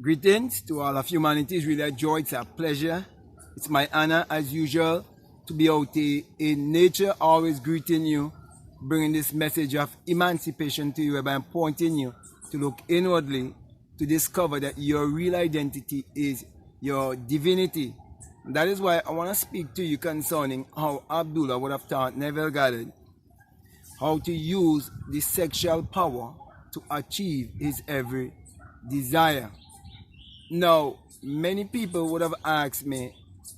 Greetings to all of humanity. It's really a joy, it's a pleasure. It's my honor, as usual, to be out there in nature, always greeting you, bringing this message of emancipation to you, whereby I'm pointing you to look inwardly to discover that your real identity is your divinity. And that is why I want to speak to you concerning how Abdullah would have taught Neville Goddard how to use the sexual power to achieve his every desire. Now, many people would have asked me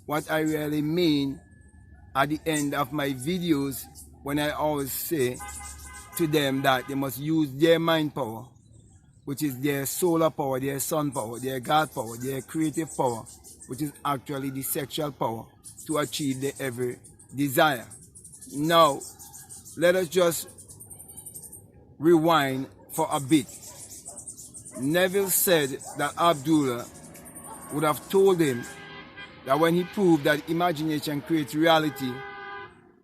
what I really mean at the end of my videos when I always say to them that they must use their mind power, which is their solar power, their sun power, their God power, their creative power, which is actually the sexual power, to achieve their every desire. Now, let us just rewind for a bit. Neville said that Abdullah would have told him that when he proved that imagination creates reality,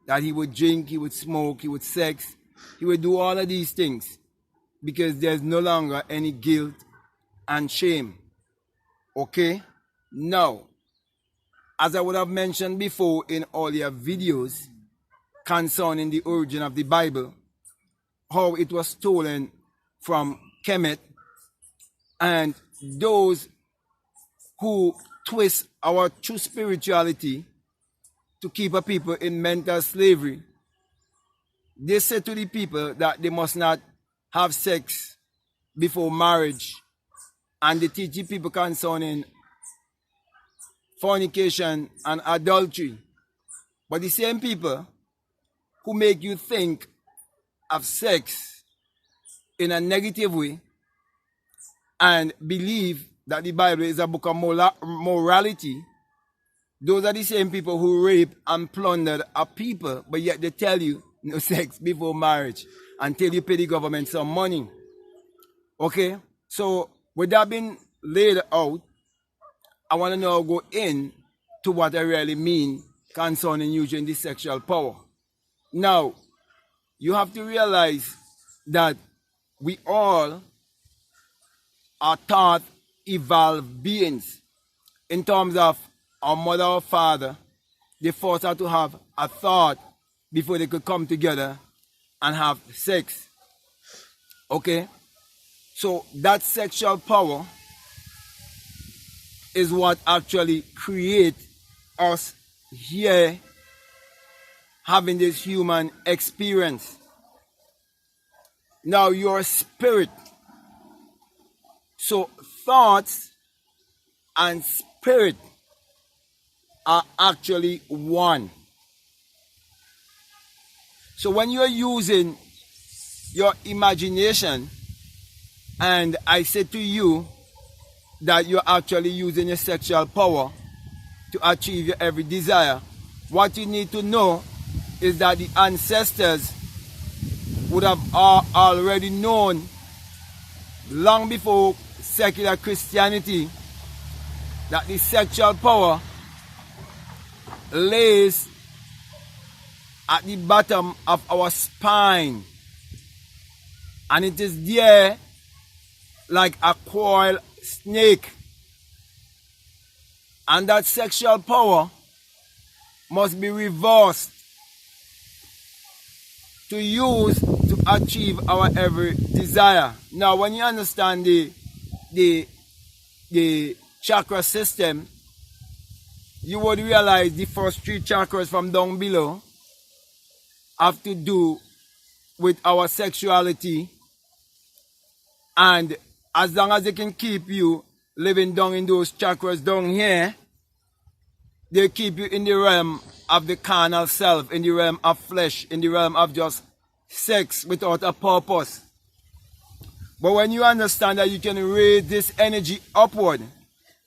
that he would drink, he would smoke, he would sex, he would do all of these things because there's no longer any guilt and shame. Okay? Now, as I would have mentioned before in earlier videos concerning the origin of the Bible, how it was stolen from Kemet, and those who twist our true spirituality to keep a people in mental slavery, they say to the people that they must not have sex before marriage, and they teach the people concerning fornication and adultery. But the same people who make you think of sex in a negative way and believe that the Bible is a book of morality, those are the same people who rape and plundered a people, but yet they tell you no sex before marriage until you pay the government some money. Okay? So, with that being laid out, I want to now go in to what I really mean concerning using the sexual power. Now, you have to realize that we all are taught evolved beings. In terms of our mother or father, they forced her to have a thought before they could come together and have sex. Okay? So that sexual power is what actually creates us here having this human experience. Now your spirit. So thoughts and spirit are actually one. So when you're using your imagination, and I say to you that you're actually using your sexual power to achieve your every desire, what you need to know is that the ancestors would have already known long before secular Christianity that the sexual power lays at the bottom of our spine, and it is there like a coiled snake, and that sexual power must be reversed to use to achieve our every desire. Now, when you understand the chakra system, you would realize the first three chakras from down below have to do with our sexuality, and as long as they can keep you living down in those chakras down here, they keep you in the realm of the carnal self, in the realm of flesh, in the realm of just sex without a purpose. But when you understand that you can raise this energy upward,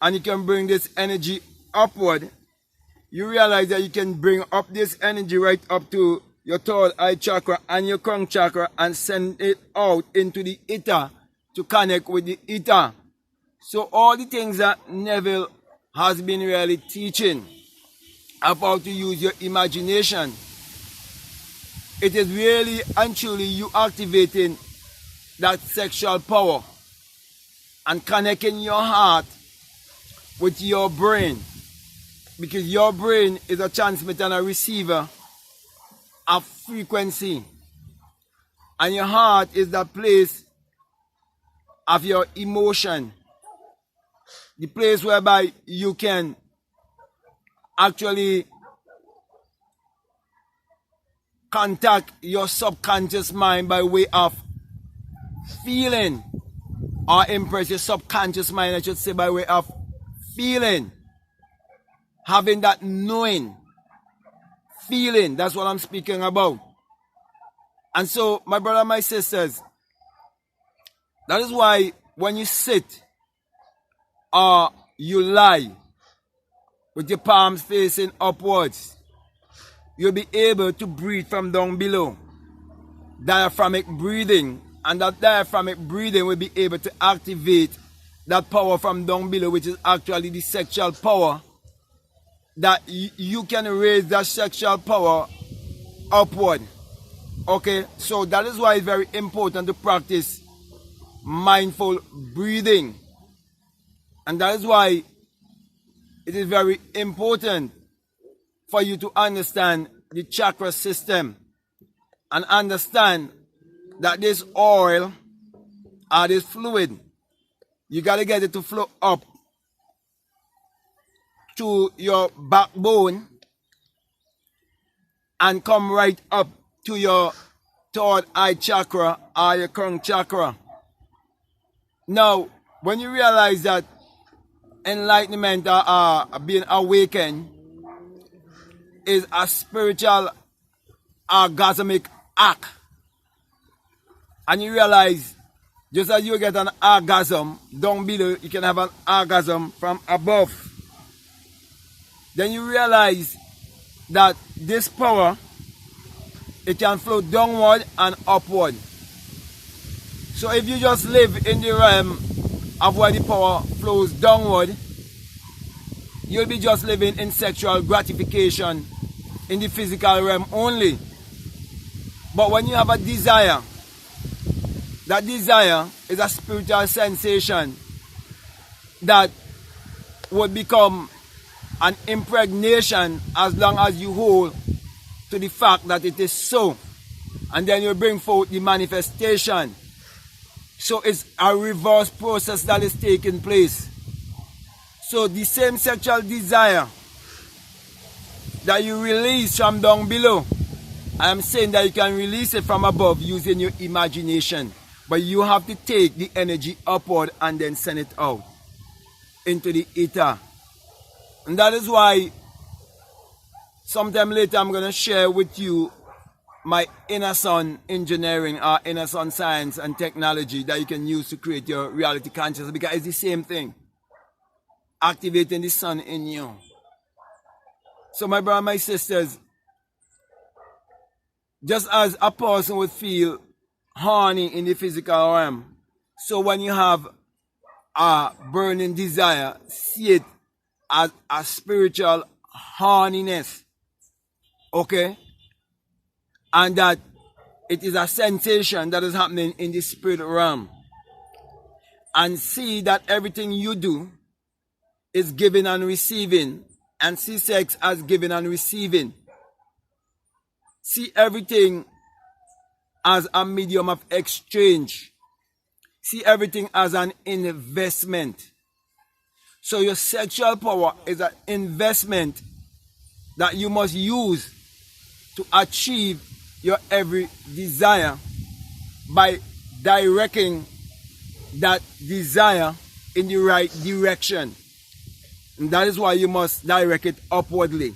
and you can bring this energy upward, you realize that you can bring up this energy right up to your third eye chakra and your crown chakra and send it out into the ether to connect with the ether. So all the things that Neville has been really teaching about to use your imagination, it is really and truly you activating that sexual power. and connecting your heart with your brain. Because your brain is a transmitter and a receiver of frequency. And your heart is the place of your emotion. The place whereby you can actually contact your subconscious mind by way of feeling, or impress your subconscious mind, I should say, by way of feeling. Having that knowing, feeling, that's what I'm speaking about. And so, my brother, my sisters, that is why when you sit or you lie with your palms facing upwards, you'll be able to breathe from down below. Diaphragmic breathing, and that diaphragmic breathing will be able to activate that power from down below, which is actually the sexual power, that you can raise that sexual power upward. Okay, so that is why it's very important to practice mindful breathing. And that is why it is very important for you to understand the chakra system and understand that this oil or this fluid, you got to get it to flow up to your backbone and come right up to your third eye chakra or your crown chakra. Now, when you realize that enlightenment or being awakened is a spiritual orgasmic act, and you realize just as you get an orgasm down below, you can have an orgasm from above. Then you realize that this power, it can flow downward and upward. So if you just live in the realm of where the power flows downward, you'll be just living in sexual gratification in the physical realm only. But when you have a desire, that desire is a spiritual sensation that would become an impregnation as long as you hold to the fact that it is so. And then you bring forth the manifestation. So it's a reverse process that is taking place. So the same sexual desire that you release from down below, I am saying that you can release it from above using your imagination. But you have to take the energy upward and then send it out into the ether. And that is why sometime later I'm going to share with you my inner sun engineering or inner sun science and technology that you can use to create your reality consciousness, because it's the same thing. Activating the sun in you. So my brother, my sisters, just as a person would feel horny in the physical realm, so when you have a burning desire, see it as a spiritual horniness. Okay? And that it is a sensation that is happening in the spirit realm. And see that everything you do is giving and receiving. And see sex as giving and receiving. See everything as a medium of exchange. See everything as an investment. So your sexual power is an investment that you must use to achieve your every desire by directing that desire in the right direction. And that is why you must direct it upwardly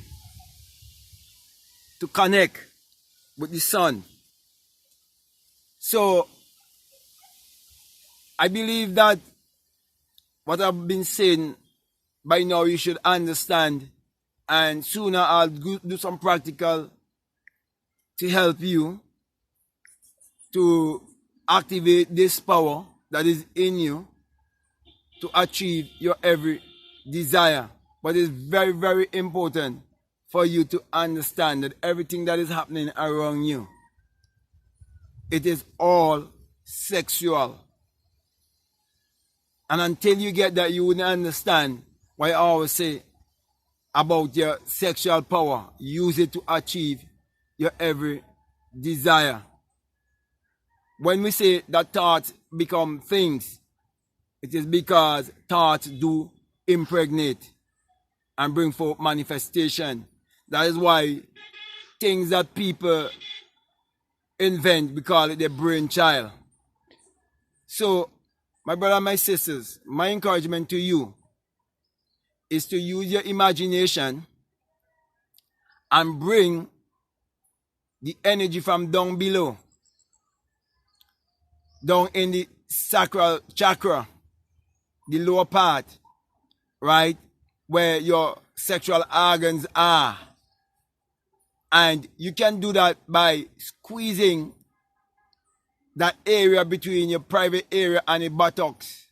to connect with the sun. So I believe that what I've been saying by now you should understand, and sooner I'll do some practical to help you to activate this power that is in you to achieve your every desire. But it's very, very important for you to understand that everything that is happening around you, it is all sexual. And until you get that, you wouldn't understand why I always say about your sexual power. Use it to achieve your every desire. When we say that thoughts become things, it is because thoughts do impregnate and bring forth manifestation. That is why things that people invent, we call it their brainchild. So, my brother and my sisters, my encouragement to you is to use your imagination and bring the energy from down below, down in the sacral chakra, the lower part, right, where your sexual organs are. And you can do that by squeezing that area between your private area and the buttocks.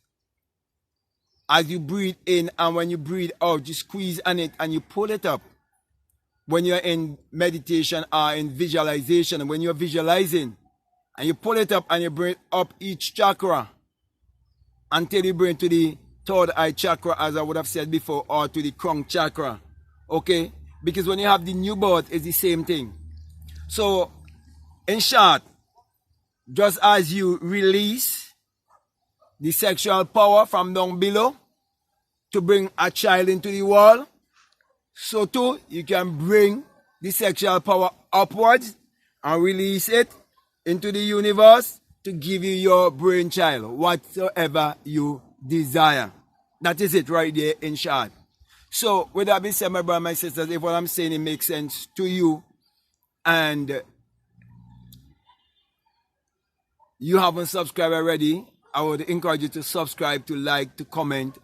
As you breathe in and when you breathe out, you squeeze on it and you pull it up. When you're in meditation or in visualization, when you're visualizing, and you pull it up and you bring up each chakra until you bring to the third eye chakra, as I would have said before, or to the crown chakra. Okay? Because when you have the new birth, it's the same thing. So, in short, just as you release the sexual power from down below to bring a child into the world, so too you can bring the sexual power upwards and release it into the universe to give you your brainchild, whatsoever you desire. That is it right there in short. So, with that being said, my brother and my sisters, if what I'm saying it makes sense to you and you haven't subscribed already, I would encourage you to subscribe, to like, to comment,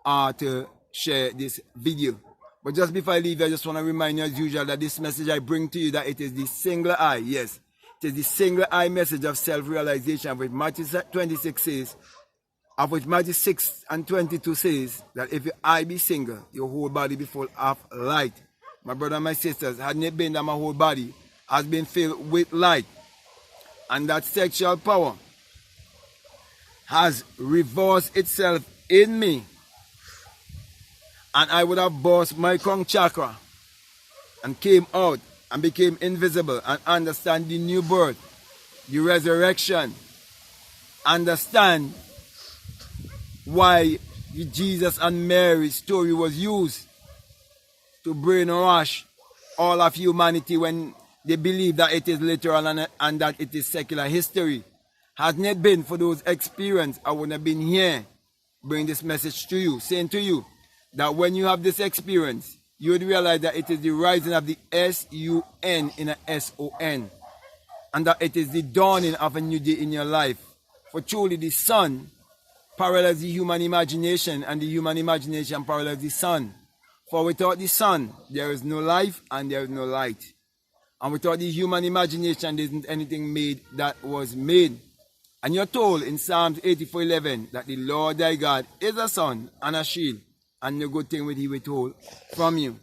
or to share this video. But just before I leave, I just want to remind you as usual that this message I bring to you, that it is the single eye, yes, it is the single eye message of self-realization, which Matthew 26 says, of which Matthew 6 and 22 says that if your eye be single, your whole body be full of light. My brother and my sisters, hadn't it been that my whole body has been filled with light, and that sexual power has reversed itself in me, and I would have burst my crown chakra and came out and became invisible and understand the new birth, the resurrection, understand why the Jesus and Mary story was used to brainwash all of humanity when they believe that it is literal and that it is secular history. Hadn't it been for those experiences, I wouldn't have been here bringing this message to you, saying to you that when you have this experience, you would realize that it is the rising of the S-U-N in a S-O-N, and that it is the dawning of a new day in your life. For truly the sun parallels the human imagination, and the human imagination parallels the sun. For without the sun, there is no life and there is no light. And without the human imagination, there isn't anything made that was made. And you're told in Psalms 84:11 that the Lord thy God is a sun and a shield, and no good thing will he withhold from you.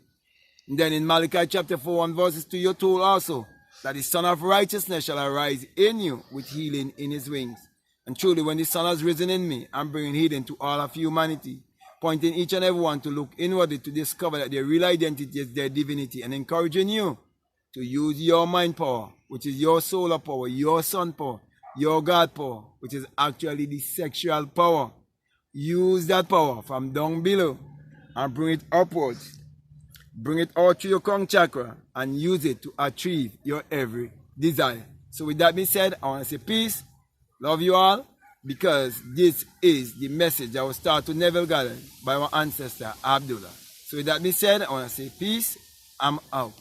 And then in Malachi chapter 4 and verses 2, you're told also that the Son of Righteousness shall arise in you with healing in his wings. And truly, when the Son has risen in me, I'm bringing healing to all of humanity, pointing each and every one to look inwardly to discover that their real identity is their divinity, and encouraging you to use your mind power, which is your solar power, your sun power, your God power, which is actually the sexual power. Use that power from down below and bring it upwards. Bring it out to your crown chakra and use it to achieve your every desire. So with that being said, I want to say peace. Love you all, because this is the message that was taught to Neville Goddard by our ancestor Abdullah. So with that being said, I want to say peace. I'm out.